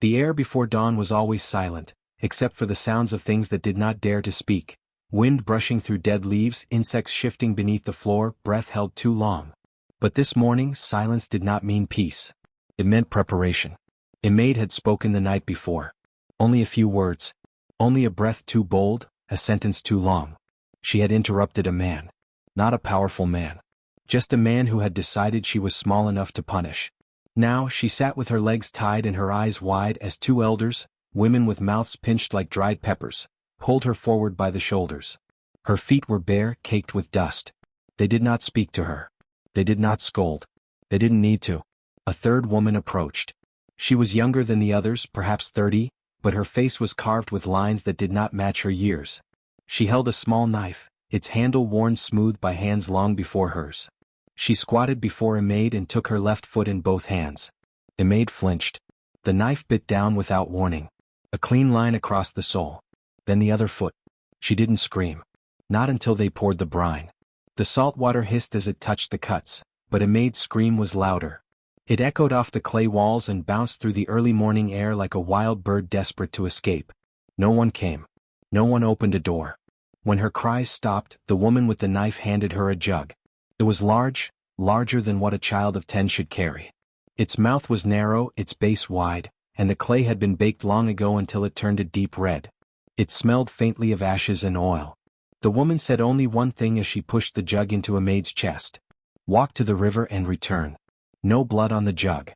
The air before dawn was always silent, except for the sounds of things that did not dare to speak. Wind brushing through dead leaves, insects shifting beneath the floor, breath held too long. But this morning, silence did not mean peace. It meant preparation. A maid had spoken the night before. Only a few words. Only a breath too bold, a sentence too long. She had interrupted a man. Not a powerful man. Just a man who had decided she was small enough to punish. Now, she sat with her legs tied and her eyes wide as two elders, women with mouths pinched like dried peppers, pulled her forward by the shoulders. Her feet were bare, caked with dust. They did not speak to her. They did not scold. They didn't need to. A third woman approached. She was younger than the others, perhaps 30, but her face was carved with lines that did not match her years. She held a small knife, its handle worn smooth by hands long before hers. She squatted before a maid and took her left foot in both hands. A maid flinched. The knife bit down without warning. A clean line across the sole. Then the other foot. She didn't scream. Not until they poured the brine. The salt water hissed as it touched the cuts, but a maid's scream was louder. It echoed off the clay walls and bounced through the early morning air like a wild bird desperate to escape. No one came. No one opened a door. When her cries stopped, the woman with the knife handed her a jug. It was large, larger than what a child of 10 should carry. Its mouth was narrow, its base wide, and the clay had been baked long ago until it turned a deep red. It smelled faintly of ashes and oil. The woman said only one thing as she pushed the jug into a maid's chest. Walk to the river and return. No blood on the jug.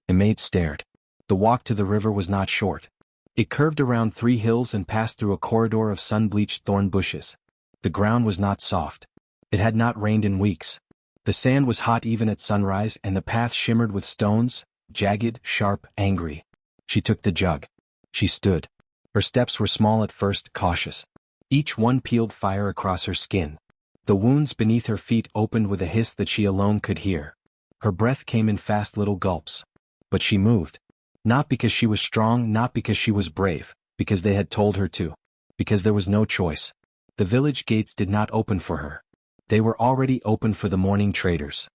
A maid stared. The walk to the river was not short. It curved around 3 hills and passed through a corridor of sun-bleached thorn bushes. The ground was not soft. It had not rained in weeks. The sand was hot even at sunrise and the path shimmered with stones, jagged, sharp, angry. She took the jug. She stood. Her steps were small at first, cautious. Each one peeled fire across her skin. The wounds beneath her feet opened with a hiss that she alone could hear. Her breath came in fast little gulps. But she moved. Not because she was strong, not because she was brave, because they had told her to. Because there was no choice. The village gates did not open for her. They were already open for the morning traders.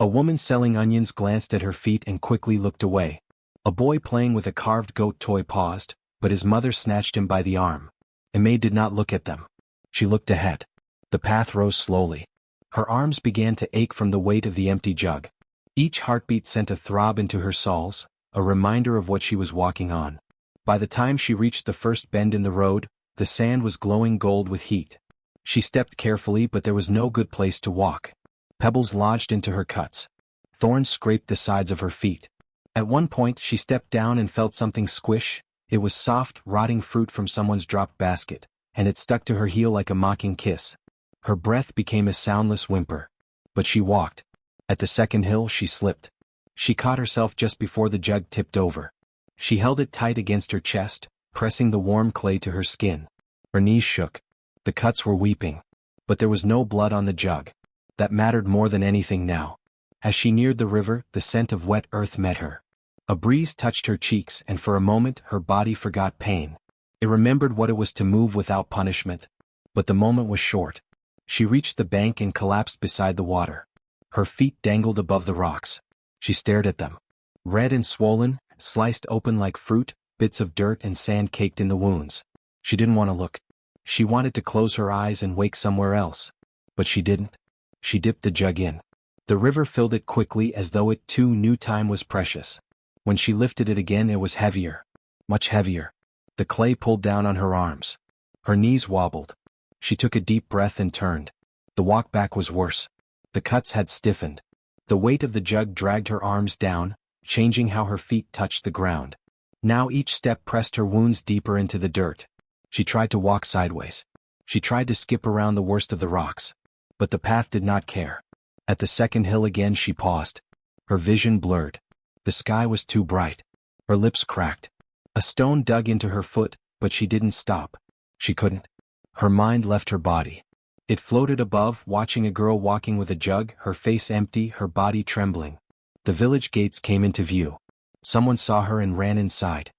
A woman selling onions glanced at her feet and quickly looked away. A boy playing with a carved goat toy paused, but his mother snatched him by the arm. A maid did not look at them. She looked ahead. The path rose slowly. Her arms began to ache from the weight of the empty jug. Each heartbeat sent a throb into her soles, a reminder of what she was walking on. By the time she reached the first bend in the road, the sand was glowing gold with heat. She stepped carefully, but there was no good place to walk. Pebbles lodged into her cuts. Thorns scraped the sides of her feet. At one point she stepped down and felt something squish. It was soft, rotting fruit from someone's dropped basket, and it stuck to her heel like a mocking kiss. Her breath became a soundless whimper. But she walked. At the second hill she slipped. She caught herself just before the jug tipped over. She held it tight against her chest, pressing the warm clay to her skin. Her knees shook. The cuts were weeping. But there was no blood on the jug. That mattered more than anything now. As she neared the river, the scent of wet earth met her. A breeze touched her cheeks and for a moment her body forgot pain. It remembered what it was to move without punishment. But the moment was short. She reached the bank and collapsed beside the water. Her feet dangled above the rocks. She stared at them. Red and swollen, sliced open like fruit, bits of dirt and sand caked in the wounds. She didn't want to look. She wanted to close her eyes and wake somewhere else. But she didn't. She dipped the jug in. The river filled it quickly as though it too knew time was precious. When she lifted it again it was heavier. Much heavier. The clay pulled down on her arms. Her knees wobbled. She took a deep breath and turned. The walk back was worse. The cuts had stiffened. The weight of the jug dragged her arms down, changing how her feet touched the ground. Now each step pressed her wounds deeper into the dirt. She tried to walk sideways. She tried to skip around the worst of the rocks. But the path did not care. At the second hill again she paused. Her vision blurred. The sky was too bright. Her lips cracked. A stone dug into her foot, but she didn't stop. She couldn't. Her mind left her body. It floated above, watching a girl walking with a jug, her face empty, her body trembling. The village gates came into view. Someone saw her and ran inside.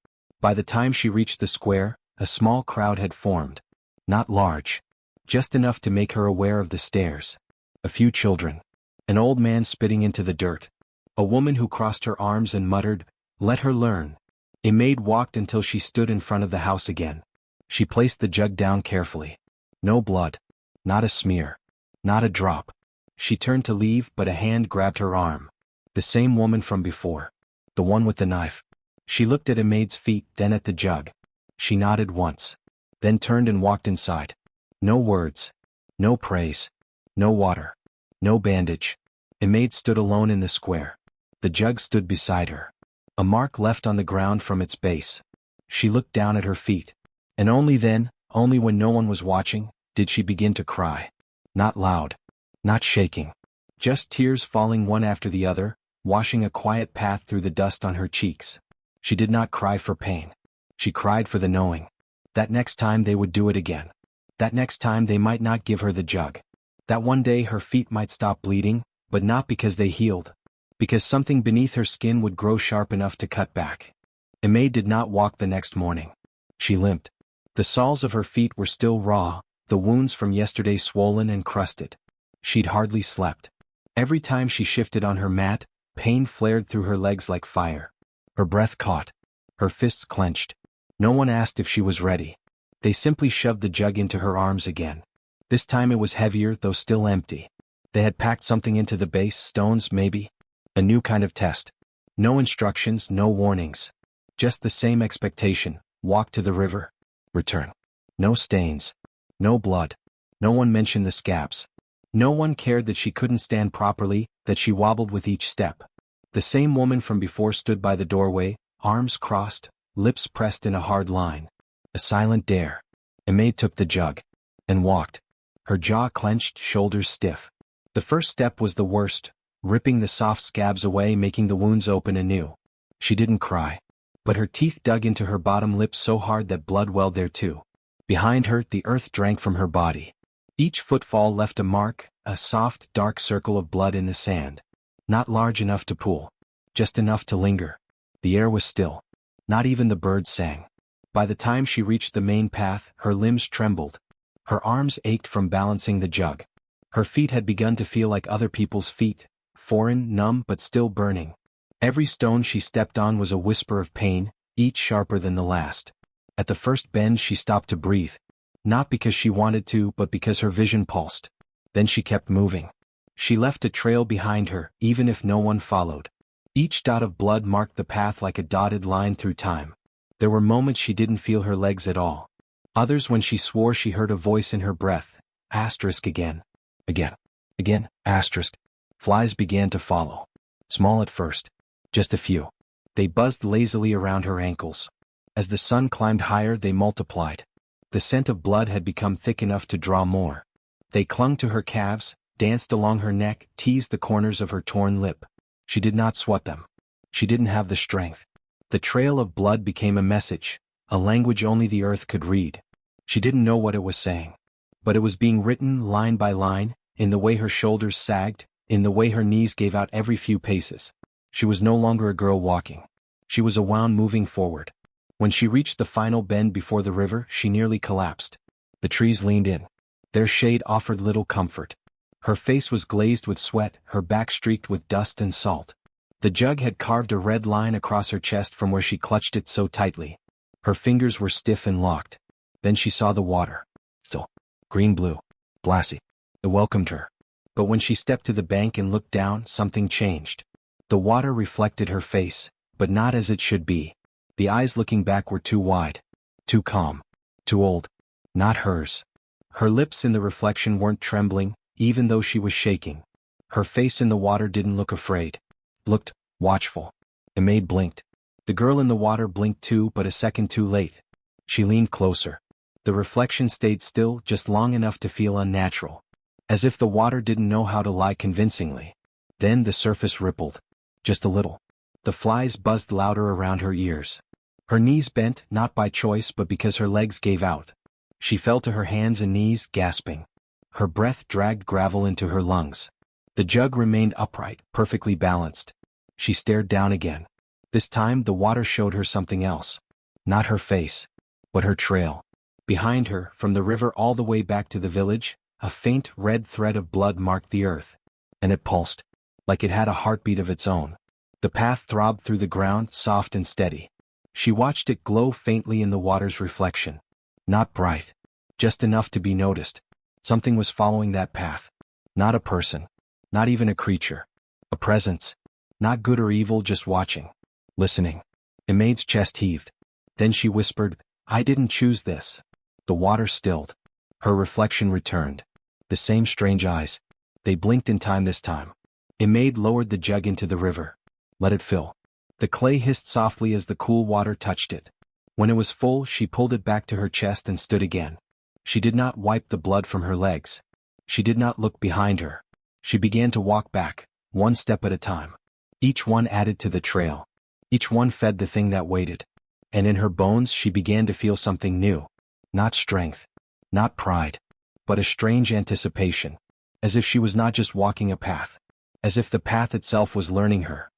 By the time she reached the square, a small crowd had formed. Not large. Just enough to make her aware of the stairs. A few children. An old man spitting into the dirt. A woman who crossed her arms and muttered, "Let her learn." A maid walked until she stood in front of the house again. She placed the jug down carefully. No blood. Not a smear. Not a drop. She turned to leave, but a hand grabbed her arm. The same woman from before. The one with the knife. She looked at a maid's feet, then at the jug. She nodded once. Then turned and walked inside. No words. No praise. No water. No bandage. A maid stood alone in the square. The jug stood beside her. A mark left on the ground from its base. She looked down at her feet. And only then, only when no one was watching, did she begin to cry. Not loud. Not shaking. Just tears falling one after the other, washing a quiet path through the dust on her cheeks. She did not cry for pain. She cried for the knowing. That next time they would do it again. That next time they might not give her the jug. That one day her feet might stop bleeding, but not because they healed. Because something beneath her skin would grow sharp enough to cut back. Aimee did not walk the next morning. She limped. The soles of her feet were still raw, the wounds from yesterday swollen and crusted. She'd hardly slept. Every time she shifted on her mat, pain flared through her legs like fire. Her breath caught. Her fists clenched. No one asked if she was ready. They simply shoved the jug into her arms again. This time it was heavier, though still empty. They had packed something into the base, stones maybe. A new kind of test. No instructions, no warnings. Just the same expectation. Walk to the river. Return. No stains. No blood. No one mentioned the scabs. No one cared that she couldn't stand properly, that she wobbled with each step. The same woman from before stood by the doorway, arms crossed, lips pressed in a hard line. A silent dare. Aimee took the jug. And walked. Her jaw clenched, shoulders stiff. The first step was the worst, ripping the soft scabs away, making the wounds open anew. She didn't cry. But her teeth dug into her bottom lip so hard that blood welled there too. Behind her, the earth drank from her body. Each footfall left a mark, a soft, dark circle of blood in the sand. Not large enough to pool. Just enough to linger. The air was still. Not even the birds sang. By the time she reached the main path, her limbs trembled. Her arms ached from balancing the jug. Her feet had begun to feel like other people's feet, foreign, numb, but still burning. Every stone she stepped on was a whisper of pain, each sharper than the last. At the first bend she stopped to breathe. Not because she wanted to, but because her vision pulsed. Then she kept moving. She left a trail behind her, even if no one followed. Each dot of blood marked the path like a dotted line through time. There were moments she didn't feel her legs at all. Others when she swore she heard a voice in her breath. Asterisk again. Again, asterisk. Flies began to follow. Small at first. Just a few. They buzzed lazily around her ankles. As the sun climbed higher, they multiplied. The scent of blood had become thick enough to draw more. They clung to her calves, danced along her neck, teased the corners of her torn lip. She did not swat them. She didn't have the strength. The trail of blood became a message, a language only the earth could read. She didn't know what it was saying. But it was being written line by line, in the way her shoulders sagged, in the way her knees gave out every few paces. She was no longer a girl walking. She was a wound moving forward. When she reached the final bend before the river, she nearly collapsed. The trees leaned in. Their shade offered little comfort. Her face was glazed with sweat, her back streaked with dust and salt. The jug had carved a red line across her chest from where she clutched it so tightly. Her fingers were stiff and locked. Then she saw the water. Still, green-blue, glassy. It welcomed her. But when she stepped to the bank and looked down, something changed. The water reflected her face, but not as it should be. The eyes looking back were too wide, too calm, too old. Not hers. Her lips in the reflection weren't trembling, even though she was shaking. Her face in the water didn't look afraid. Looked watchful. Aimee blinked. The girl in the water blinked too, but a second too late. She leaned closer. The reflection stayed still just long enough to feel unnatural. As if the water didn't know how to lie convincingly. Then the surface rippled. Just a little. The flies buzzed louder around her ears. Her knees bent, not by choice but because her legs gave out. She fell to her hands and knees, gasping. Her breath dragged gravel into her lungs. The jug remained upright, perfectly balanced. She stared down again. This time the water showed her something else. Not her face, but her trail. Behind her, from the river all the way back to the village, a faint red thread of blood marked the earth. And it pulsed. Like it had a heartbeat of its own. The path throbbed through the ground, soft and steady. She watched it glow faintly in the water's reflection. Not bright. Just enough to be noticed. Something was following that path. Not a person. Not even a creature. A presence. Not good or evil, just watching. Listening. Imade's chest heaved. Then she whispered, "I didn't choose this." The water stilled. Her reflection returned. The same strange eyes. They blinked in time this time. Imade lowered the jug into the river. Let it fill. The clay hissed softly as the cool water touched it. When it was full, she pulled it back to her chest and stood again. She did not wipe the blood from her legs. She did not look behind her. She began to walk back, one step at a time. Each one added to the trail. Each one fed the thing that waited. And in her bones she began to feel something new. Not strength. Not pride. But a strange anticipation. As if she was not just walking a path. As if the path itself was learning her.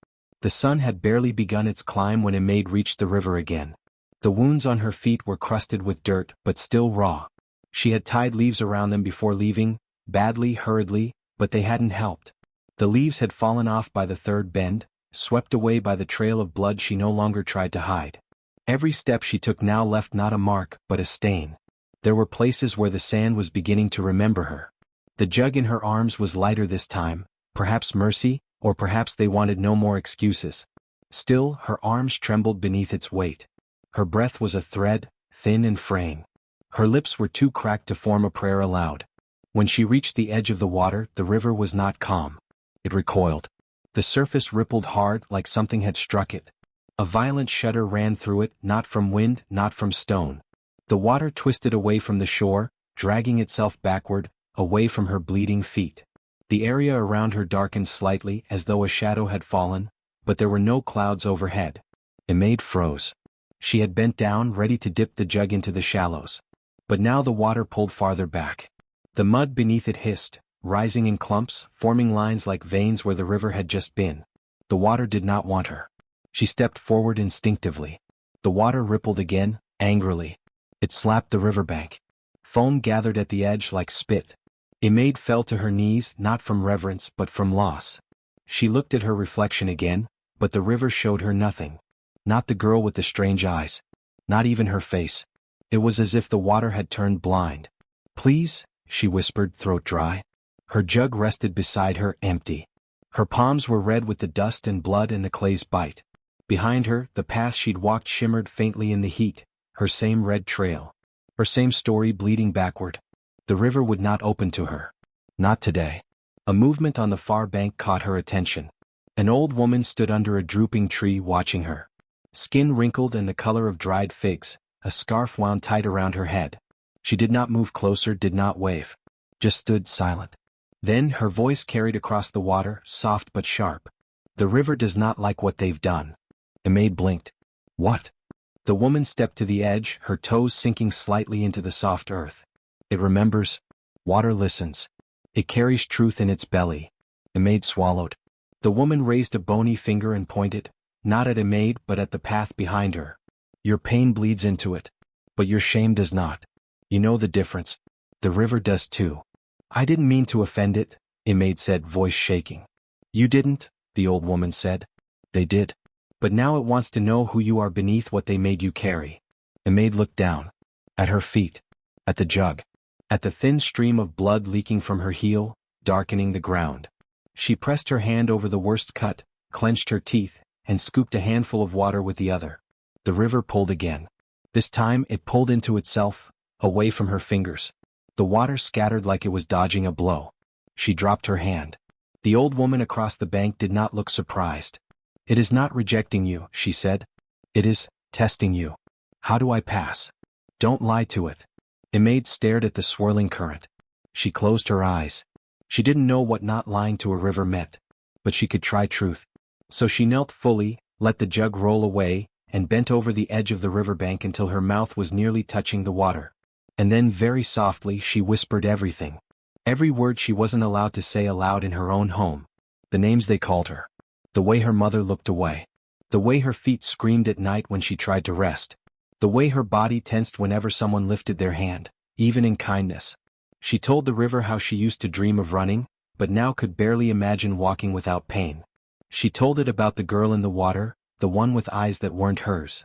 The sun had barely begun its climb when Imade reached the river again. The wounds on her feet were crusted with dirt, but still raw. She had tied leaves around them before leaving, badly, hurriedly, but they hadn't helped. The leaves had fallen off by the third bend, swept away by the trail of blood she no longer tried to hide. Every step she took now left not a mark, but a stain. There were places where the sand was beginning to remember her. The jug in her arms was lighter this time, perhaps mercy, or perhaps they wanted no more excuses. Still, her arms trembled beneath its weight. Her breath was a thread, thin and fraying. Her lips were too cracked to form a prayer aloud. When she reached the edge of the water, the river was not calm. It recoiled. The surface rippled hard like something had struck it. A violent shudder ran through it, not from wind, not from stone. The water twisted away from the shore, dragging itself backward, away from her bleeding feet. The area around her darkened slightly as though a shadow had fallen, but there were no clouds overhead. Imade froze. She had bent down, ready to dip the jug into the shallows. But now the water pulled farther back. The mud beneath it hissed, rising in clumps, forming lines like veins where the river had just been. The water did not want her. She stepped forward instinctively. The water rippled again, angrily. It slapped the riverbank. Foam gathered at the edge like spit. Imade fell to her knees, not from reverence but from loss. She looked at her reflection again, but the river showed her nothing. Not the girl with the strange eyes. Not even her face. It was as if the water had turned blind. "Please," she whispered, throat dry. Her jug rested beside her, empty. Her palms were red with the dust and blood and the clay's bite. Behind her, the path she'd walked shimmered faintly in the heat, her same red trail. Her same story bleeding backward. The river would not open to her. Not today. A movement on the far bank caught her attention. An old woman stood under a drooping tree watching her. Skin wrinkled and the color of dried figs, a scarf wound tight around her head. She did not move closer, did not wave. Just stood silent. Then her voice carried across the water, soft but sharp. "The river does not like what they've done." Imade blinked. "What?" The woman stepped to the edge, her toes sinking slightly into the soft earth. "It remembers. Water listens. It carries truth in its belly." Imade swallowed. The woman raised a bony finger and pointed, not at Imade but at the path behind her. "Your pain bleeds into it. But your shame does not. You know the difference. The river does too." "I didn't mean to offend it," Imade said, voice shaking. "You didn't," the old woman said. "They did. But now it wants to know who you are beneath what they made you carry." Imade looked down. At her feet. At the jug. At the thin stream of blood leaking from her heel, darkening the ground. She pressed her hand over the worst cut, clenched her teeth, and scooped a handful of water with the other. The river pulled again. This time it pulled into itself, away from her fingers. The water scattered like it was dodging a blow. She dropped her hand. The old woman across the bank did not look surprised. "It is not rejecting you," she said. "It is testing you. How do I pass? Don't lie to it." Imade stared at the swirling current. She closed her eyes. She didn't know what not lying to a river meant, but she could try truth. So she knelt fully, let the jug roll away, and bent over the edge of the riverbank until her mouth was nearly touching the water. And then very softly she whispered everything. Every word she wasn't allowed to say aloud in her own home. The names they called her. The way her mother looked away. The way her feet screamed at night when she tried to rest. The way her body tensed whenever someone lifted their hand, even in kindness. She told the river how she used to dream of running, but now could barely imagine walking without pain. She told it about the girl in the water, the one with eyes that weren't hers.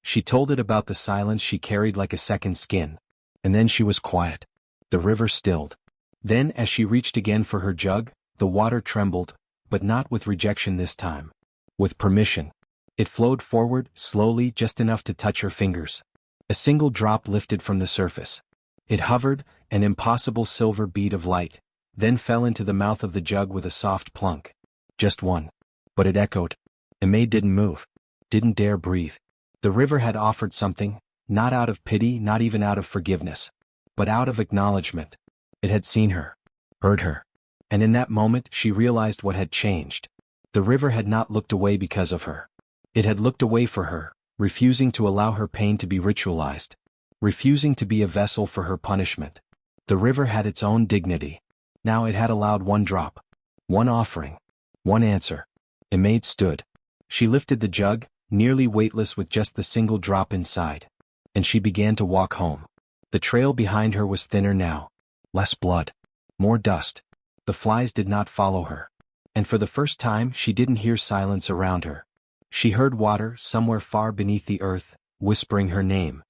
She told it about the silence she carried like a second skin. And then she was quiet. The river stilled. Then, as she reached again for her jug, the water trembled, but not with rejection this time. With permission. It flowed forward, slowly, just enough to touch her fingers. A single drop lifted from the surface. It hovered, an impossible silver bead of light, then fell into the mouth of the jug with a soft plunk. Just one. But it echoed. Aimee didn't move. Didn't dare breathe. The river had offered something, not out of pity, not even out of forgiveness, but out of acknowledgement. It had seen her. Heard her. And in that moment she realized what had changed. The river had not looked away because of her. It had looked away for her, refusing to allow her pain to be ritualized. Refusing to be a vessel for her punishment. The river had its own dignity. Now it had allowed one drop. One offering. One answer. Aimee stood. She lifted the jug, nearly weightless with just the single drop inside. And she began to walk home. The trail behind her was thinner now. Less blood. More dust. The flies did not follow her. And for the first time she didn't hear silence around her. She heard water, somewhere far beneath the earth, whispering her name.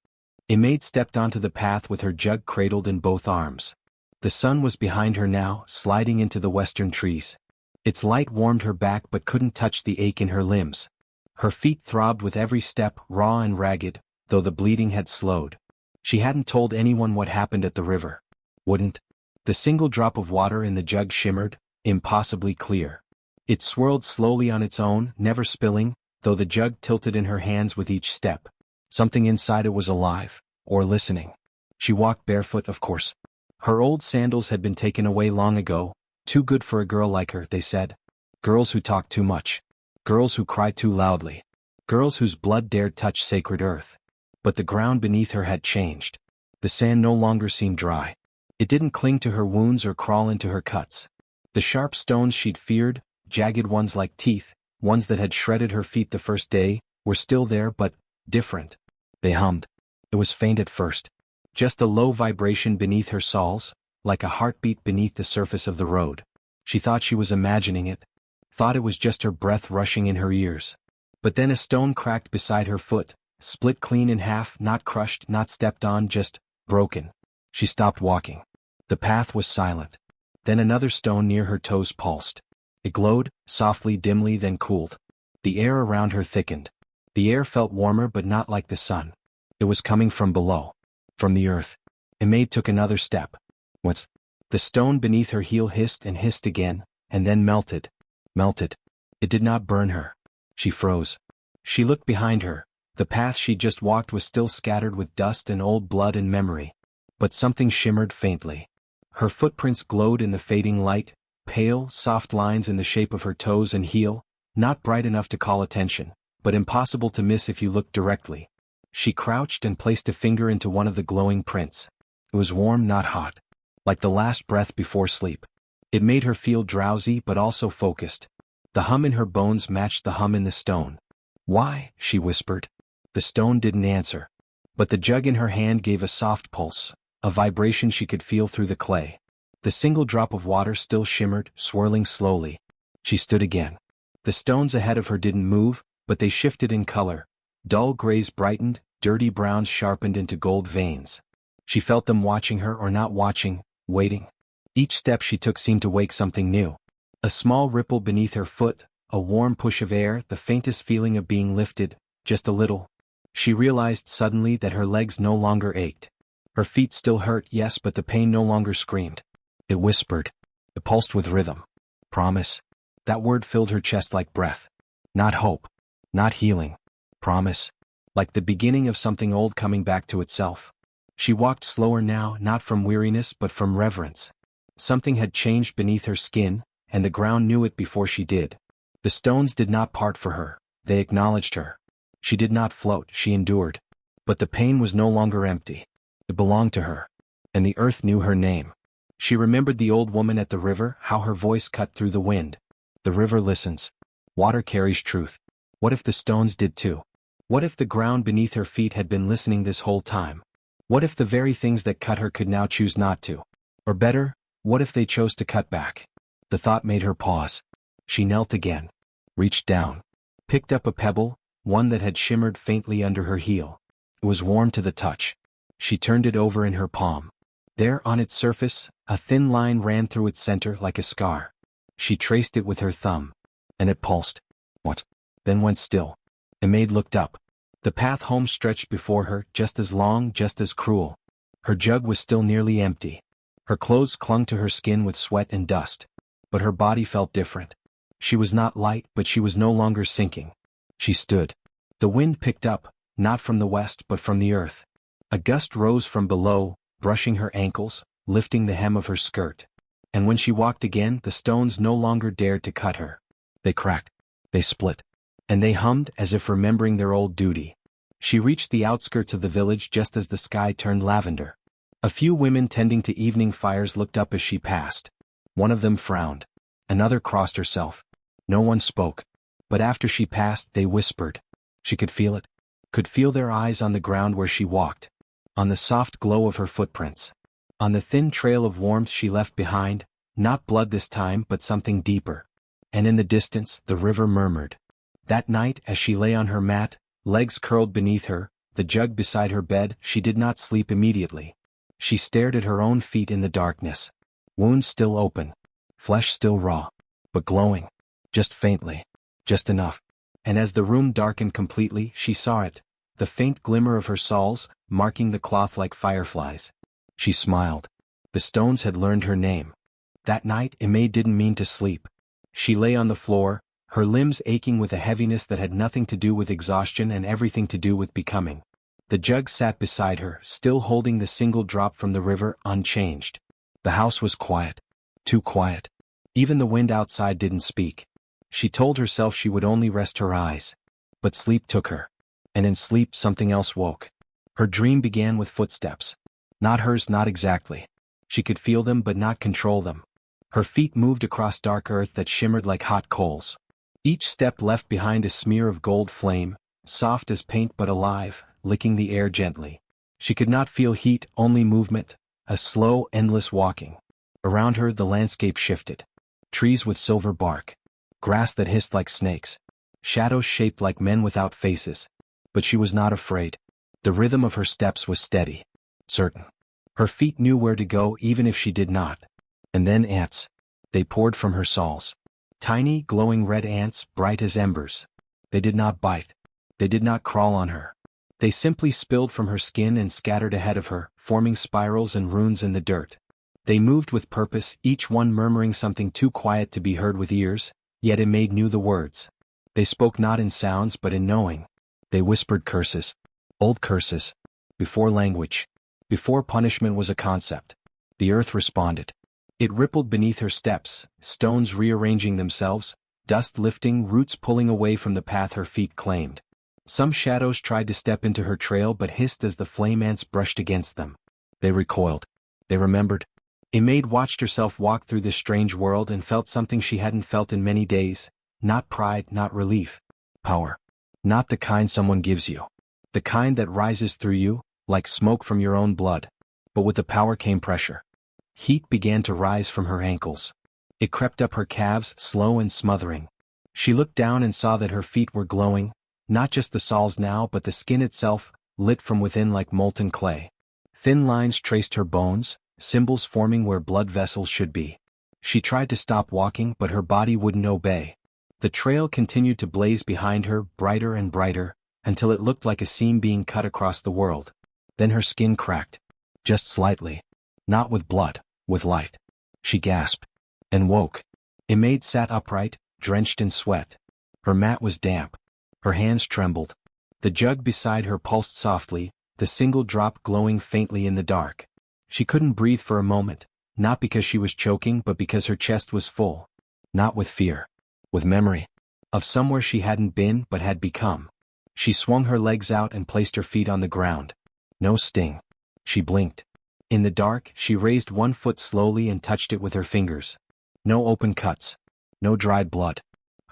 Aimee stepped onto the path with her jug cradled in both arms. The sun was behind her now, sliding into the western trees. Its light warmed her back but couldn't touch the ache in her limbs. Her feet throbbed with every step, raw and ragged, though the bleeding had slowed. She hadn't told anyone what happened at the river. Wouldn't. The single drop of water in the jug shimmered, impossibly clear. It swirled slowly on its own, never spilling, though the jug tilted in her hands with each step. Something inside it was alive, or listening. She walked barefoot, of course. Her old sandals had been taken away long ago, too good for a girl like her, they said. Girls who talk too much. Girls who cry too loudly. Girls whose blood dared touch sacred earth. But the ground beneath her had changed. The sand no longer seemed dry. It didn't cling to her wounds or crawl into her cuts. The sharp stones she'd feared, jagged ones like teeth, ones that had shredded her feet the first day, were still there but different. They hummed. It was faint at first. Just a low vibration beneath her soles, like a heartbeat beneath the surface of the road. She thought she was imagining it. Thought it was just her breath rushing in her ears. But then a stone cracked beside her foot, split clean in half, not crushed, not stepped on, just broken. She stopped walking. The path was silent. Then another stone near her toes pulsed. It glowed, softly, dimly, then cooled. The air around her thickened. The air felt warmer but not like the sun. It was coming from below. From the earth. Aimee took another step. What's? The stone beneath her heel hissed and hissed again, and then melted. Melted. It did not burn her. She froze. She looked behind her. The path she'd just walked was still scattered with dust and old blood and memory. But something shimmered faintly. Her footprints glowed in the fading light, pale, soft lines in the shape of her toes and heel, not bright enough to call attention, but impossible to miss if you looked directly. She crouched and placed a finger into one of the glowing prints. It was warm, not hot. Like the last breath before sleep. It made her feel drowsy but also focused. The hum in her bones matched the hum in the stone. Why? She whispered. The stone didn't answer. But the jug in her hand gave a soft pulse, a vibration she could feel through the clay. The single drop of water still shimmered, swirling slowly. She stood again. The stones ahead of her didn't move, but they shifted in color. Dull grays brightened, dirty browns sharpened into gold veins. She felt them watching her or not watching, waiting. Each step she took seemed to wake something new. A small ripple beneath her foot, a warm push of air, the faintest feeling of being lifted, just a little. She realized suddenly that her legs no longer ached. Her feet still hurt, yes, but the pain no longer screamed. It whispered. It pulsed with rhythm. Promise. That word filled her chest like breath. Not hope. Not healing. Promise. Like the beginning of something old coming back to itself. She walked slower now, not from weariness but from reverence. Something had changed beneath her skin, and the ground knew it before she did. The stones did not part for her, they acknowledged her. She did not float, she endured. But the pain was no longer empty. It belonged to her. And the earth knew her name. She remembered the old woman at the river, how her voice cut through the wind. The river listens. Water carries truth. What if the stones did too? What if the ground beneath her feet had been listening this whole time? What if the very things that cut her could now choose not to? Or better, what if they chose to cut back? The thought made her pause. She knelt again. Reached down. Picked up a pebble, one that had shimmered faintly under her heel. It was warm to the touch. She turned it over in her palm. There on its surface, a thin line ran through its center like a scar. She traced it with her thumb. And it pulsed. What? Then went still. Maid looked up. The path home stretched before her, just as long, just as cruel. Her jug was still nearly empty. Her clothes clung to her skin with sweat and dust. But her body felt different. She was not light, but she was no longer sinking. She stood. The wind picked up, not from the west but from the earth. A gust rose from below, brushing her ankles, lifting the hem of her skirt. And when she walked again, the stones no longer dared to cut her. They cracked. They split. And they hummed as if remembering their old duty. She reached the outskirts of the village just as the sky turned lavender. A few women tending to evening fires looked up as she passed. One of them frowned. Another crossed herself. No one spoke. But after she passed, they whispered. She could feel it. Could feel their eyes on the ground where she walked. On the soft glow of her footprints. On the thin trail of warmth she left behind, not blood this time but something deeper. And in the distance, the river murmured. That night, as she lay on her mat, legs curled beneath her, the jug beside her bed, she did not sleep immediately. She stared at her own feet in the darkness. Wounds still open. Flesh still raw. But glowing. Just faintly. Just enough. And as the room darkened completely, she saw it. The faint glimmer of her sawls, marking the cloth like fireflies. She smiled. The stones had learned her name. That night, May didn't mean to sleep. She lay on the floor, her limbs aching with a heaviness that had nothing to do with exhaustion and everything to do with becoming. The jug sat beside her, still holding the single drop from the river, unchanged. The house was quiet. Too quiet. Even the wind outside didn't speak. She told herself she would only rest her eyes. But sleep took her. And in sleep something else woke. Her dream began with footsteps. Not hers, not exactly. She could feel them but not control them. Her feet moved across dark earth that shimmered like hot coals. Each step left behind a smear of gold flame, soft as paint but alive, licking the air gently. She could not feel heat, only movement, a slow, endless walking. Around her the landscape shifted. Trees with silver bark. Grass that hissed like snakes. Shadows shaped like men without faces. But she was not afraid. The rhythm of her steps was steady. Certain. Her feet knew where to go even if she did not. And then ants. They poured from her sawls. Tiny, glowing red ants, bright as embers. They did not bite. They did not crawl on her. They simply spilled from her skin and scattered ahead of her, forming spirals and runes in the dirt. They moved with purpose, each one murmuring something too quiet to be heard with ears, yet May knew the words. They spoke not in sounds but in knowing. They whispered curses. Old curses. Before language. Before punishment was a concept. The earth responded. It rippled beneath her steps, stones rearranging themselves, dust lifting, roots pulling away from the path her feet claimed. Some shadows tried to step into her trail but hissed as the flame ants brushed against them. They recoiled. They remembered. Maid watched herself walk through this strange world and felt something she hadn't felt in many days. Not pride, not relief. Power. Not the kind someone gives you. The kind that rises through you, like smoke from your own blood. But with the power came pressure. Heat began to rise from her ankles. It crept up her calves, slow and smothering. She looked down and saw that her feet were glowing, not just the soles now but the skin itself, lit from within like molten clay. Thin lines traced her bones, symbols forming where blood vessels should be. She tried to stop walking but her body wouldn't obey. The trail continued to blaze behind her, brighter and brighter, until it looked like a seam being cut across the world. Then her skin cracked. Just slightly. Not with blood, with light. She gasped. And woke. Maid sat upright, drenched in sweat. Her mat was damp. Her hands trembled. The jug beside her pulsed softly, the single drop glowing faintly in the dark. She couldn't breathe for a moment, not because she was choking but because her chest was full. Not with fear. With memory. Of somewhere she hadn't been but had become. She swung her legs out and placed her feet on the ground. No sting. She blinked. In the dark, she raised one foot slowly and touched it with her fingers. No open cuts. No dried blood.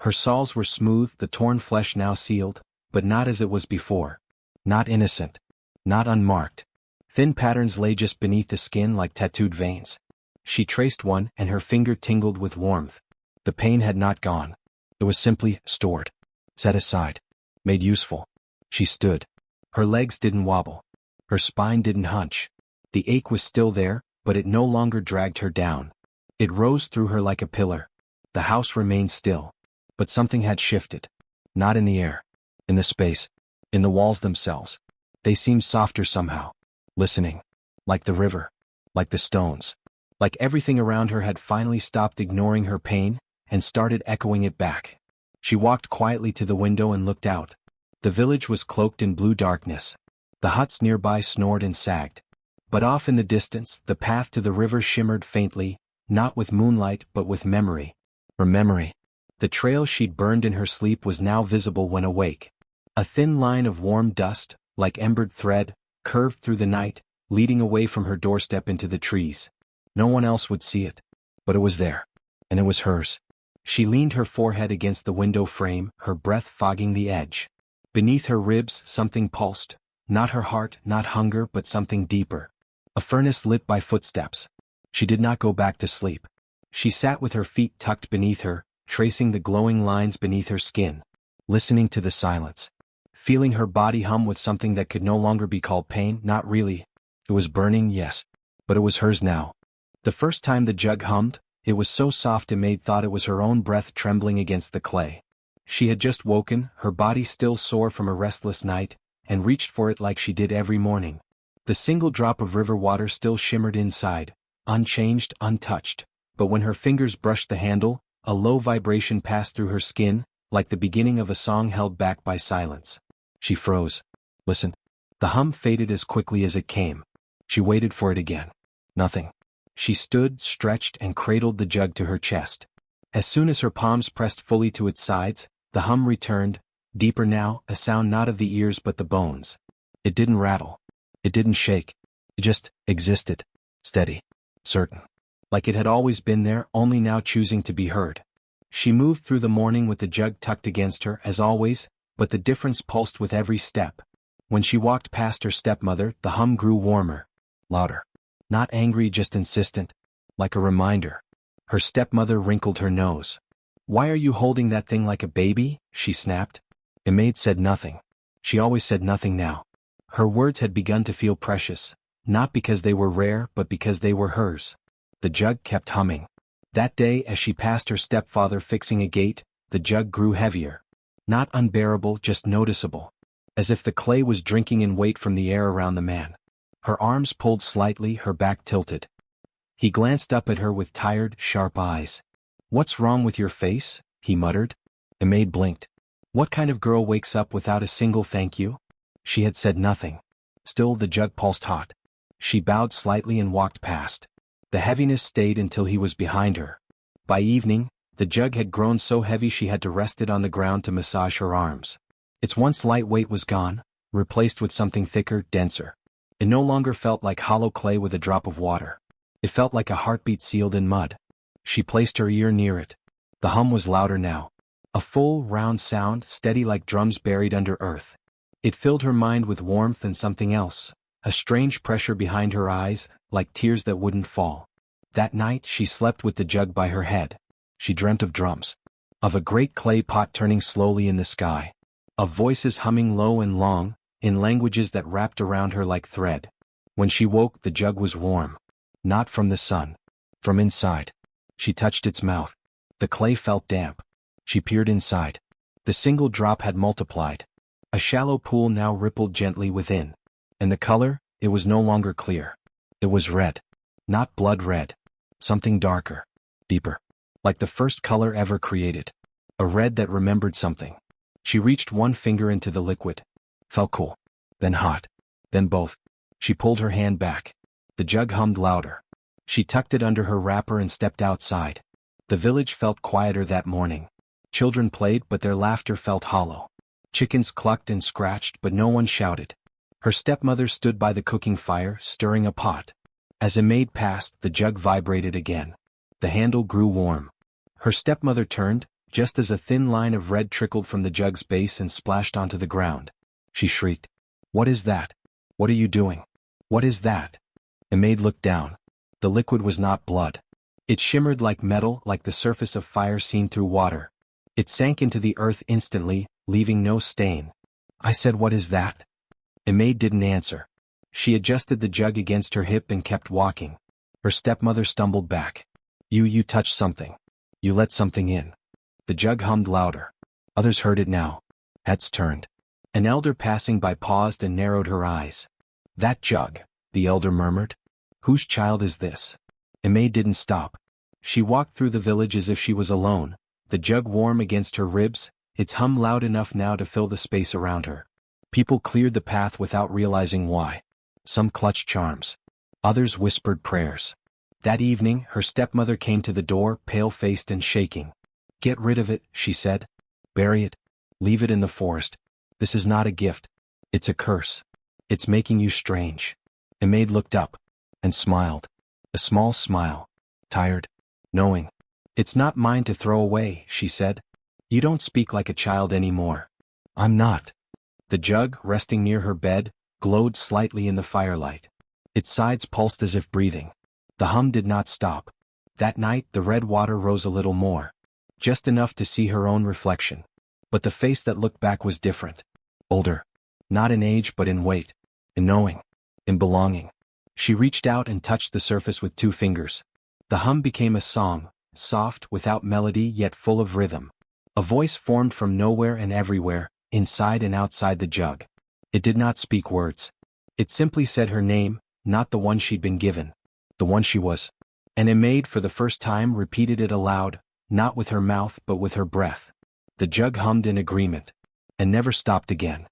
Her soles were smooth, the torn flesh now sealed, but not as it was before. Not innocent. Not unmarked. Thin patterns lay just beneath the skin like tattooed veins. She traced one and her finger tingled with warmth. The pain had not gone. It was simply stored. Set aside. made useful. She stood. Her legs didn't wobble. Her spine didn't hunch. The ache was still there, but it no longer dragged her down. It rose through her like a pillar. The house remained still. But something had shifted. Not in the air. In the space. In the walls themselves. They seemed softer somehow. Listening. Like the river. Like the stones. Like everything around her had finally stopped ignoring her pain, and started echoing it back. She walked quietly to the window and looked out. The village was cloaked in blue darkness. The huts nearby snored and sagged. But off in the distance, the path to the river shimmered faintly, not with moonlight but with memory. Her memory. The trail she'd burned in her sleep was now visible when awake. A thin line of warm dust, like embered thread, curved through the night, leading away from her doorstep into the trees. No one else would see it. But it was there. And it was hers. She leaned her forehead against the window frame, her breath fogging the edge. Beneath her ribs something pulsed. Not her heart, not hunger, but something deeper. A furnace lit by footsteps. She did not go back to sleep. She sat with her feet tucked beneath her, tracing the glowing lines beneath her skin. Listening to the silence. Feeling her body hum with something that could no longer be called pain, not really. It was burning, yes. But it was hers now. The first time the jug hummed, it was so soft Maid thought it was her own breath trembling against the clay. She had just woken, her body still sore from a restless night, and reached for it like she did every morning. The single drop of river water still shimmered inside, unchanged, untouched, but when her fingers brushed the handle, a low vibration passed through her skin, like the beginning of a song held back by silence. She froze. Listen. The hum faded as quickly as it came. She waited for it again. Nothing. She stood, stretched, and cradled the jug to her chest. As soon as her palms pressed fully to its sides, the hum returned, deeper now, a sound not of the ears but the bones. It didn't rattle. It didn't shake. It just existed. Steady. Certain. Like it had always been there, only now choosing to be heard. She moved through the morning with the jug tucked against her, as always, but the difference pulsed with every step. When she walked past her stepmother, the hum grew warmer. Louder. Not angry, just insistent. Like a reminder. Her stepmother wrinkled her nose. "Why are you holding that thing like a baby?" she snapped. Maid said nothing. She always said nothing now. Her words had begun to feel precious, not because they were rare but because they were hers. The jug kept humming. That day as she passed her stepfather fixing a gate, the jug grew heavier. Not unbearable, just noticeable. As if the clay was drinking in weight from the air around the man. Her arms pulled slightly, her back tilted. He glanced up at her with tired, sharp eyes. "What's wrong with your face?" he muttered. Maid blinked. What kind of girl wakes up without a single thank you? She had said nothing. Still the jug pulsed hot. She bowed slightly and walked past. The heaviness stayed until he was behind her. By evening, the jug had grown so heavy she had to rest it on the ground to massage her arms. Its once light weight was gone, replaced with something thicker, denser. It no longer felt like hollow clay with a drop of water. It felt like a heartbeat sealed in mud. She placed her ear near it. The hum was louder now. A full, round sound, steady like drums buried under earth. It filled her mind with warmth and something else, a strange pressure behind her eyes, like tears that wouldn't fall. That night she slept with the jug by her head. She dreamt of drums. Of a great clay pot turning slowly in the sky. Of voices humming low and long, in languages that wrapped around her like thread. When she woke, the jug was warm. Not from the sun. From inside. She touched its mouth. The clay felt damp. She peered inside. The single drop had multiplied. A shallow pool now rippled gently within. And the color, it was no longer clear. It was red. Not blood red. Something darker. Deeper. Like the first color ever created. A red that remembered something. She reached one finger into the liquid. Felt cool. Then hot. Then both. She pulled her hand back. The jug hummed louder. She tucked it under her wrapper and stepped outside. The village felt quieter that morning. Children played, but their laughter felt hollow. Chickens clucked and scratched, but no one shouted. Her stepmother stood by the cooking fire, stirring a pot. As a maid passed, the jug vibrated again. The handle grew warm. Her stepmother turned, just as a thin line of red trickled from the jug's base and splashed onto the ground. She shrieked. "What is that? What are you doing? What is that?" A maid looked down. The liquid was not blood. It shimmered like metal, like the surface of fire seen through water. It sank into the earth instantly, leaving no stain, I said, what is that? Maid didn't answer. She adjusted the jug against her hip and kept walking. Her stepmother stumbled back. You touched something. You let something in. The jug hummed louder. Others heard it now. Heads turned. An elder passing by paused and narrowed her eyes. That jug, the elder murmured. Whose child is this? Maid didn't stop. She walked through the village as if she was alone, the jug warm against her ribs, its hum loud enough now to fill the space around her. People cleared the path without realizing why. Some clutched charms. Others whispered prayers. That evening, her stepmother came to the door, pale-faced and shaking. Get rid of it, she said. Bury it. Leave it in the forest. This is not a gift. It's a curse. It's making you strange. Maid looked up and smiled. A small smile. Tired. Knowing. It's not mine to throw away, she said. You don't speak like a child anymore. I'm not. The jug, resting near her bed, glowed slightly in the firelight. Its sides pulsed as if breathing. The hum did not stop. That night the red water rose a little more. Just enough to see her own reflection. But the face that looked back was different. Older. Not in age but in weight. In knowing. In belonging. She reached out and touched the surface with 2 fingers. The hum became a song, soft, without melody yet full of rhythm. A voice formed from nowhere and everywhere, inside and outside the jug. It did not speak words. It simply said her name, not the one she'd been given. The one she was. And Maid for the first time repeated it aloud, not with her mouth but with her breath. The jug hummed in agreement. And never stopped again.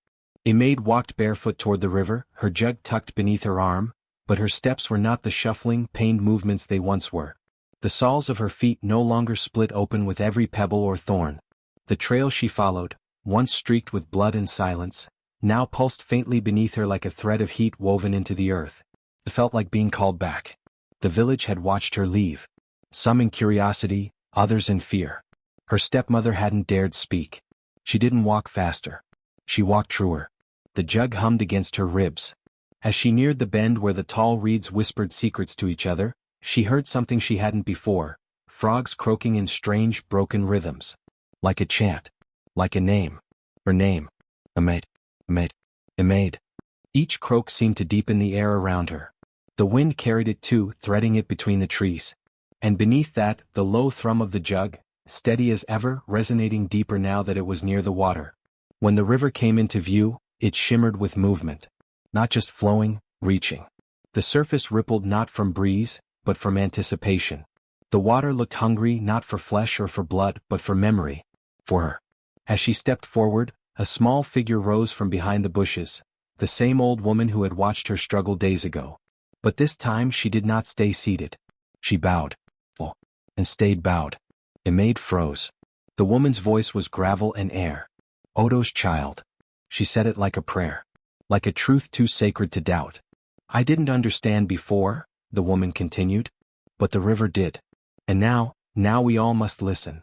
Maid walked barefoot toward the river, her jug tucked beneath her arm, but her steps were not the shuffling, pained movements they once were. The soles of her feet no longer split open with every pebble or thorn. The trail she followed, once streaked with blood and silence, now pulsed faintly beneath her like a thread of heat woven into the earth. It felt like being called back. The village had watched her leave. Some in curiosity, others in fear. Her stepmother hadn't dared speak. She didn't walk faster. She walked truer. The jug hummed against her ribs. As she neared the bend where the tall reeds whispered secrets to each other, she heard something she hadn't before, frogs croaking in strange, broken rhythms. Like a chant. Like a name. Her name. Maid. Maid. Maid. Each croak seemed to deepen the air around her. The wind carried it too, threading it between the trees. And beneath that, the low thrum of the jug, steady as ever, resonating deeper now that it was near the water. When the river came into view, it shimmered with movement. Not just flowing, reaching. The surface rippled not from breeze, but from anticipation. The water looked hungry not for flesh or for blood, but for memory. For her. As she stepped forward, a small figure rose from behind the bushes, the same old woman who had watched her struggle days ago. But this time she did not stay seated. She bowed. Oh, and stayed bowed. Maid froze. The woman's voice was gravel and air. Odo's child. She said it like a prayer. Like a truth too sacred to doubt. I didn't understand before, the woman continued. But the river did. And now we all must listen.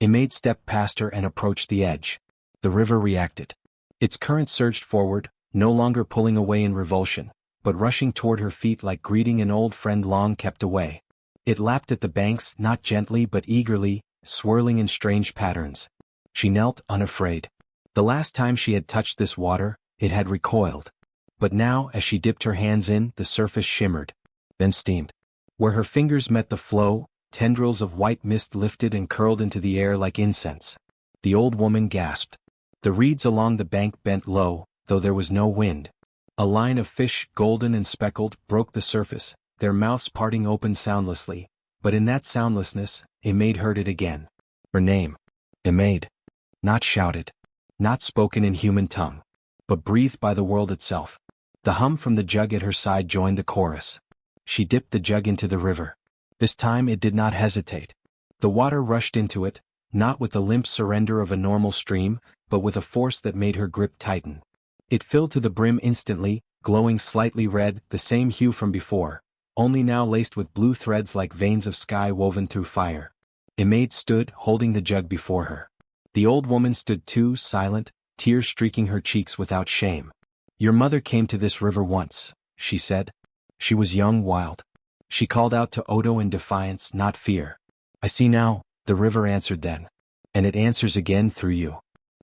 Maid stepped past her and approached the edge. The river reacted. Its current surged forward, no longer pulling away in revulsion, but rushing toward her feet like greeting an old friend long kept away. It lapped at the banks, not gently but eagerly, swirling in strange patterns. She knelt, unafraid. The last time she had touched this water, it had recoiled. But now, as she dipped her hands in, the surface shimmered, then steamed. Where her fingers met the flow, tendrils of white mist lifted and curled into the air like incense. The old woman gasped. The reeds along the bank bent low, though there was no wind. A line of fish, golden and speckled, broke the surface, their mouths parting open soundlessly, but in that soundlessness, Maid heard it again. Her name. Maid. Not shouted. Not spoken in human tongue. But breathed by the world itself. The hum from the jug at her side joined the chorus. She dipped the jug into the river. This time it did not hesitate. The water rushed into it, not with the limp surrender of a normal stream, but with a force that made her grip tighten. It filled to the brim instantly, glowing slightly red, the same hue from before, only now laced with blue threads like veins of sky woven through fire. Maid stood, holding the jug before her. The old woman stood too, silent, tears streaking her cheeks without shame. Your mother came to this river once, she said. She was young, wild. She called out to Odo in defiance, not fear. I see now, the river answered then. And it answers again through you.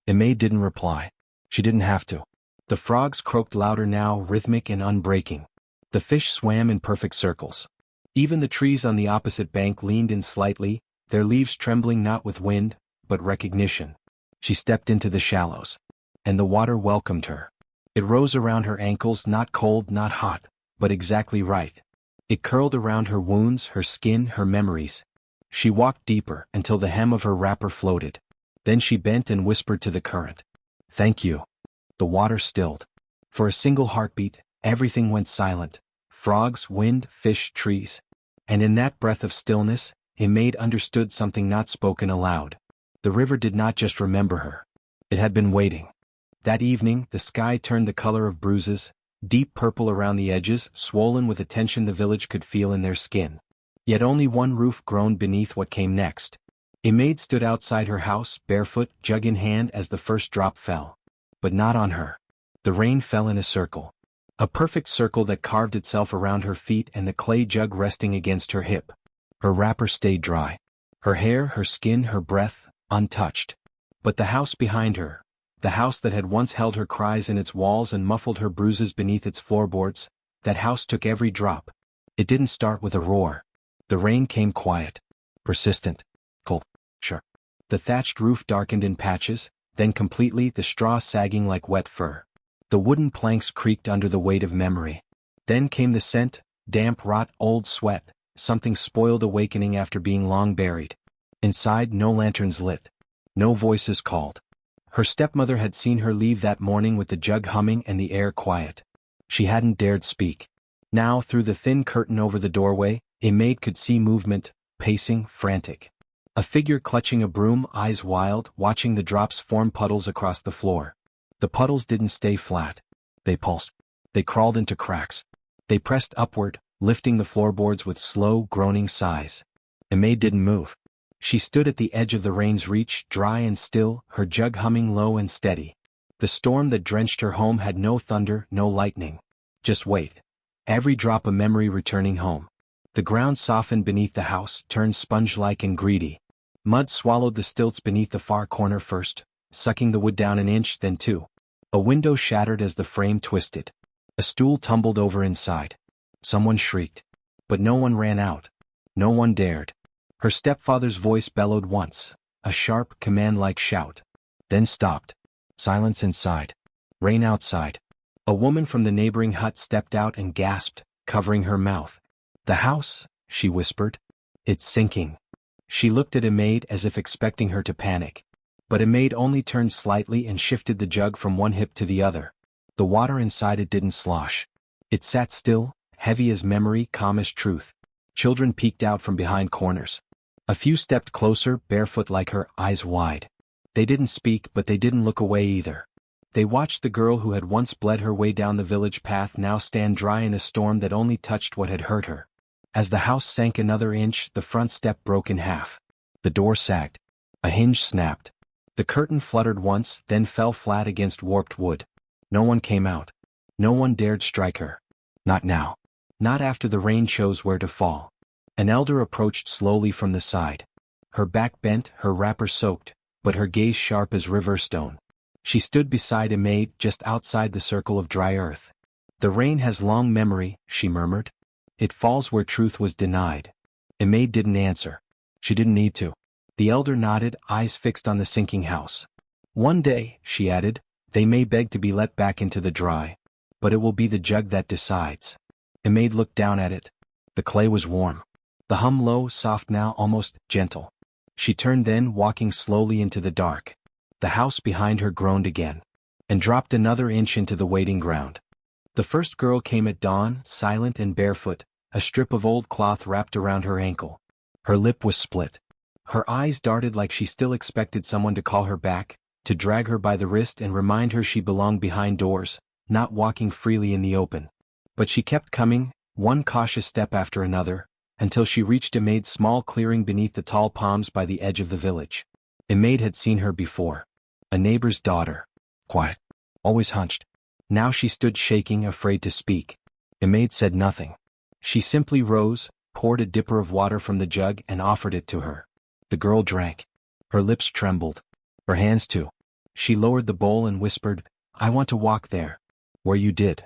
Maid didn't reply. She didn't have to. The frogs croaked louder now, rhythmic and unbreaking. The fish swam in perfect circles. Even the trees on the opposite bank leaned in slightly, their leaves trembling not with wind, but recognition. She stepped into the shallows. And the water welcomed her. It rose around her ankles, not cold, not hot, but exactly right. It curled around her wounds, her skin, her memories. She walked deeper until the hem of her wrapper floated. Then she bent and whispered to the current. "Thank you." The water stilled. For a single heartbeat, everything went silent. Frogs, wind, fish, trees. And in that breath of stillness, Imade understood something not spoken aloud. The river did not just remember her. It had been waiting. That evening, the sky turned the color of bruises, deep purple around the edges, swollen with a tension the village could feel in their skin. Yet only one roof groaned beneath what came next. Imade stood outside her house, barefoot, jug in hand as the first drop fell. But not on her. The rain fell in a circle. A perfect circle that carved itself around her feet and the clay jug resting against her hip. Her wrapper stayed dry. Her hair, her skin, her breath, untouched. But the house behind her, the house that had once held her cries in its walls and muffled her bruises beneath its floorboards, that house took every drop. It didn't start with a roar. The rain came quiet, persistent, cold, sure. The thatched roof darkened in patches, then completely, the straw sagging like wet fur. The wooden planks creaked under the weight of memory. Then came the scent, damp rot, old sweat, something spoiled awakening after being long buried. Inside, no lanterns lit. No voices called. Her stepmother had seen her leave that morning with the jug humming and the air quiet. She hadn't dared speak. Now, through the thin curtain over the doorway, Imade could see movement, pacing, frantic. A figure clutching a broom, eyes wild, watching the drops form puddles across the floor. The puddles didn't stay flat. They pulsed. They crawled into cracks. They pressed upward, lifting the floorboards with slow, groaning sighs. Imade didn't move. She stood at the edge of the rain's reach, dry and still, her jug humming low and steady. The storm that drenched her home had no thunder, no lightning. Just wait. Every drop a memory returning home. The ground softened beneath the house, turned sponge-like and greedy. Mud swallowed the stilts beneath the far corner first, sucking the wood down an inch, then two. A window shattered as the frame twisted. A stool tumbled over inside. Someone shrieked. But no one ran out. No one dared. Her stepfather's voice bellowed once, a sharp, command-like shout. Then stopped. Silence inside. Rain outside. A woman from the neighboring hut stepped out and gasped, covering her mouth. "The house," she whispered. "It's sinking." She looked at Imade as if expecting her to panic. But Imade only turned slightly and shifted the jug from one hip to the other. The water inside it didn't slosh. It sat still, heavy as memory, calm as truth. Children peeked out from behind corners. A few stepped closer, barefoot like her, eyes wide. They didn't speak, but they didn't look away either. They watched the girl who had once bled her way down the village path now stand dry in a storm that only touched what had hurt her. As the house sank another inch, the front step broke in half. The door sagged. A hinge snapped. The curtain fluttered once, then fell flat against warped wood. No one came out. No one dared strike her. Not now. Not after the rain chose where to fall. An elder approached slowly from the side. Her back bent, her wrapper soaked, but her gaze sharp as river stone. She stood beside Imade, just outside the circle of dry earth. "The rain has long memory," she murmured. "It falls where truth was denied." Imade didn't answer. She didn't need to. The elder nodded, eyes fixed on the sinking house. "One day," she added, "they may beg to be let back into the dry. But it will be the jug that decides." Imade looked down at it. The clay was warm. The hum low, soft now, almost gentle. She turned then, walking slowly into the dark. The house behind her groaned again. And dropped another inch into the waiting ground. The first girl came at dawn, silent and barefoot, a strip of old cloth wrapped around her ankle. Her lip was split. Her eyes darted like she still expected someone to call her back, to drag her by the wrist and remind her she belonged behind doors, not walking freely in the open. But she kept coming, one cautious step after another, until she reached Imade's small clearing beneath the tall palms by the edge of the village. Imade had seen her before. A neighbor's daughter. Quiet. Always hunched. Now she stood shaking, afraid to speak. Imade said nothing. She simply rose, poured a dipper of water from the jug and offered it to her. The girl drank. Her lips trembled. Her hands too. She lowered the bowl and whispered, "I want to walk there." Where you did.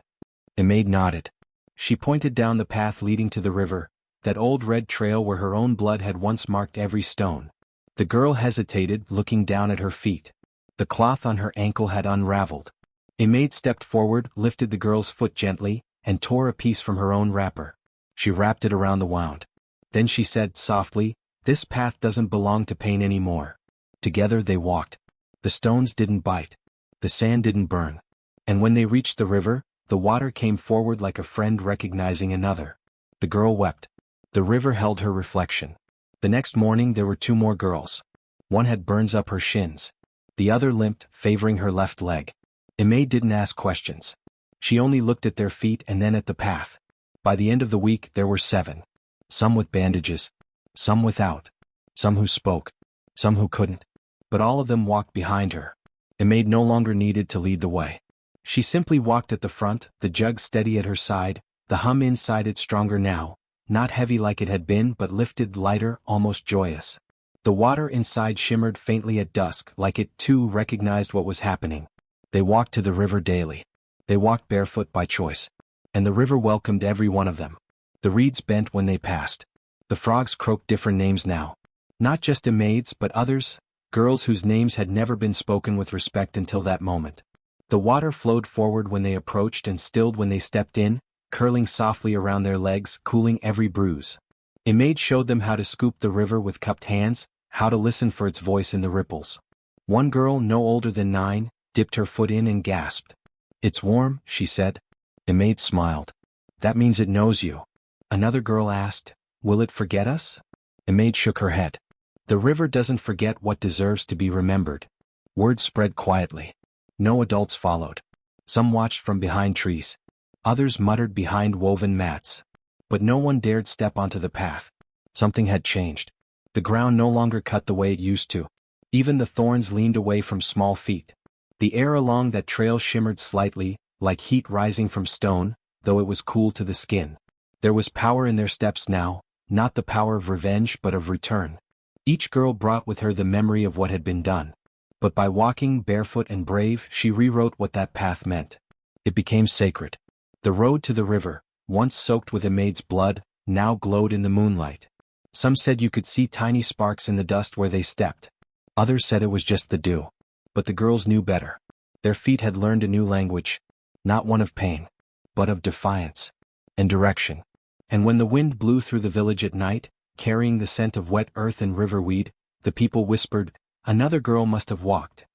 Maid nodded. She pointed down the path leading to the river, that old red trail where her own blood had once marked every stone. The girl hesitated, looking down at her feet. The cloth on her ankle had unraveled. Maid stepped forward, lifted the girl's foot gently, and tore a piece from her own wrapper. She wrapped it around the wound. Then she said softly, "This path doesn't belong to pain anymore." Together they walked. The stones didn't bite. The sand didn't burn. And when they reached the river, the water came forward like a friend recognizing another. The girl wept. The river held her reflection. The next morning there were two more girls. One had burns up her shins. The other limped, favoring her left leg. Maid didn't ask questions. She only looked at their feet and then at the path. By the end of the week there were 7. Some with bandages. Some without. Some who spoke. Some who couldn't. But all of them walked behind her. Maid no longer needed to lead the way. She simply walked at the front, the jug steady at her side, the hum inside it stronger now, not heavy like it had been but lifted, lighter, almost joyous. The water inside shimmered faintly at dusk, like it too recognized what was happening. They walked to the river daily. They walked barefoot by choice. And the river welcomed every one of them. The reeds bent when they passed. The frogs croaked different names now. Not just maids but others, girls whose names had never been spoken with respect until that moment. The water flowed forward when they approached and stilled when they stepped in, curling softly around their legs, cooling every bruise. A maid showed them how to scoop the river with cupped hands, how to listen for its voice in the ripples. One girl, no older than 9, dipped her foot in and gasped. "It's warm," she said. A maid smiled. "That means it knows you." Another girl asked, "Will it forget us?" A maid shook her head. "The river doesn't forget what deserves to be remembered." Word spread quietly. No adults followed. Some watched from behind trees. Others muttered behind woven mats. But no one dared step onto the path. Something had changed. The ground no longer cut the way it used to. Even the thorns leaned away from small feet. The air along that trail shimmered slightly, like heat rising from stone, though it was cool to the skin. There was power in their steps now, not the power of revenge but of return. Each girl brought with her the memory of what had been done. But by walking barefoot and brave, she rewrote what that path meant. It became sacred. The road to the river, once soaked with a maid's blood, now glowed in the moonlight. Some said you could see tiny sparks in the dust where they stepped. Others said it was just the dew. But the girls knew better. Their feet had learned a new language. Not one of pain, but of defiance and direction. And when the wind blew through the village at night, carrying the scent of wet earth and river weed, the people whispered, "Another girl must have walked."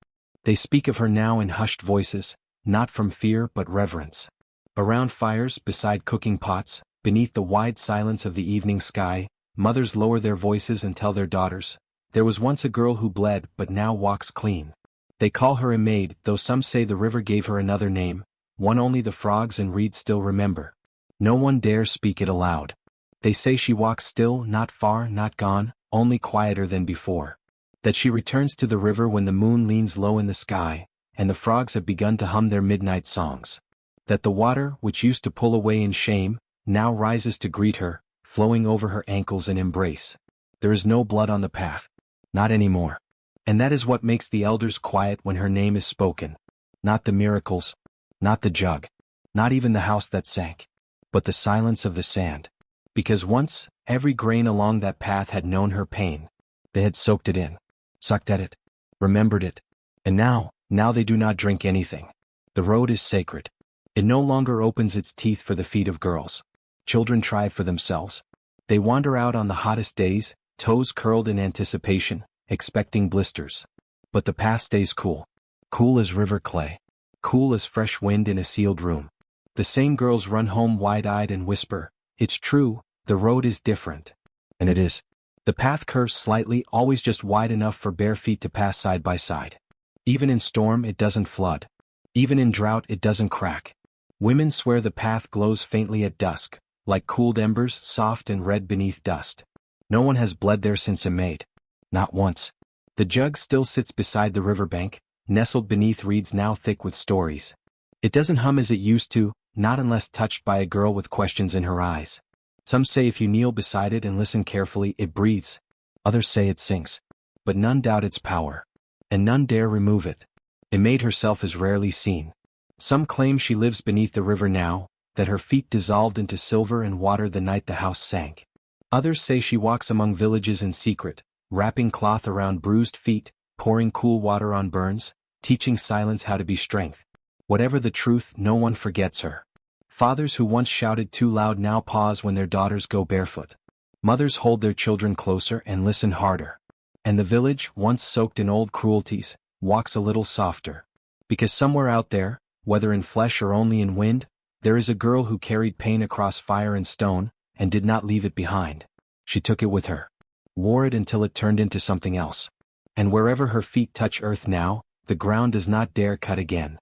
They speak of her now in hushed voices, not from fear but reverence. Around fires, beside cooking pots, beneath the wide silence of the evening sky, mothers lower their voices and tell their daughters, "There was once a girl who bled but now walks clean." They call her a maid, though some say the river gave her another name, one only the frogs and reeds still remember. No one dares speak it aloud. They say she walks still, not far, not gone, only quieter than before. That she returns to the river when the moon leans low in the sky, and the frogs have begun to hum their midnight songs. That the water, which used to pull away in shame, now rises to greet her, flowing over her ankles and embrace. There is no blood on the path. Not anymore. And that is what makes the elders quiet when her name is spoken. Not the miracles. Not the jug. Not even the house that sank. But the silence of the sand. Because once, every grain along that path had known her pain. They had soaked it in. Sucked at it. Remembered it. And now they do not drink anything. The road is sacred. It no longer opens its teeth for the feet of girls. Children try for themselves. They wander out on the hottest days, toes curled in anticipation, expecting blisters. But the path stays cool. Cool as river clay. Cool as fresh wind in a sealed room. The same girls run home wide-eyed and whisper, "It's true, the road is different." And it is. The path curves slightly, always just wide enough for bare feet to pass side by side. Even in storm it doesn't flood. Even in drought it doesn't crack. Women swear the path glows faintly at dusk, like cooled embers, soft and red beneath dust. No one has bled there since a maid. Not once. The jug still sits beside the riverbank, nestled beneath reeds now thick with stories. It doesn't hum as it used to, not unless touched by a girl with questions in her eyes. Some say if you kneel beside it and listen carefully, it breathes. Others say it sings. But none doubt its power. And none dare remove it. A maid herself is rarely seen. Some claim she lives beneath the river now, that her feet dissolved into silver and water the night the house sank. Others say she walks among villages in secret, wrapping cloth around bruised feet, pouring cool water on burns, teaching silence how to be strength. Whatever the truth, no one forgets her. Fathers who once shouted too loud now pause when their daughters go barefoot. Mothers hold their children closer and listen harder. And the village, once soaked in old cruelties, walks a little softer. Because somewhere out there, whether in flesh or only in wind, there is a girl who carried pain across fire and stone, and did not leave it behind. She took it with her. Wore it until it turned into something else. And wherever her feet touch earth now, the ground does not dare cut again.